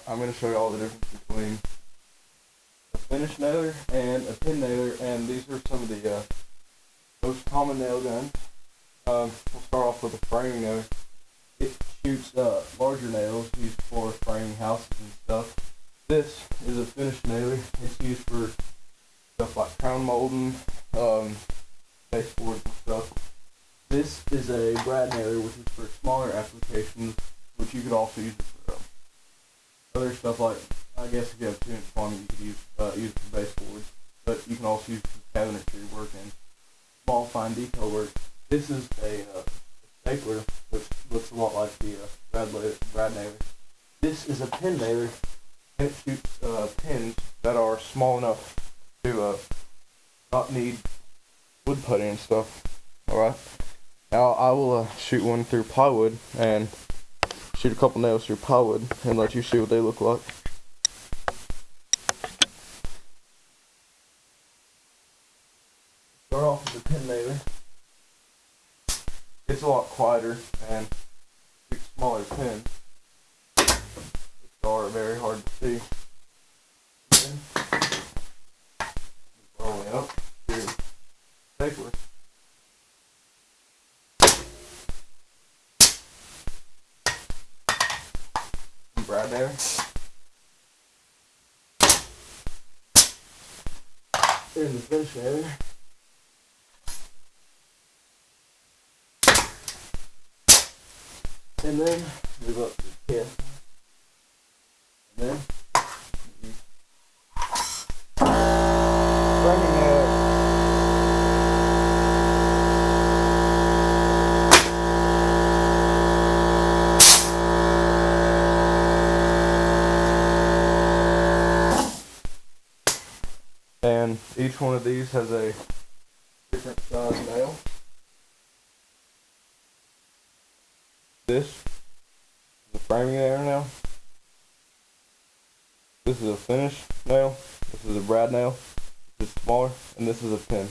I'm going to show you all the difference between a finish nailer and a pin nailer, and these are some of the most common nail guns. We'll start off with a framing nailer. It shoots larger nails used for framing houses and stuff. This is a finish nailer. It's used for stuff like crown molding, baseboards and stuff. This is a brad nailer, which is for smaller applications, which you could also use it for other stuff like, I guess if you have 2-inch plumbing, you could use it for baseboards, but you can also use it for cabinetry work and small fine detail work. This is a stapler, which looks a lot like the brad nailer. This is a pin nailer, and it shoots pins that are small enough to not need wood putty and stuff. Alright, now I will shoot one through plywood and shoot a couple nails through plywood and let you see what they look like. Start off with the pin nailer. It's a lot quieter and shoots smaller pins, which are very hard to see. Then, all the way up to your stapler. Brad nailer. Here's the finish nailer. And then move up to the kit. And then framing nailer. And each one of these has a different size nail. This is a framing nailer now. This is a finish nail. This is a brad nail. This is smaller, and this is a pin.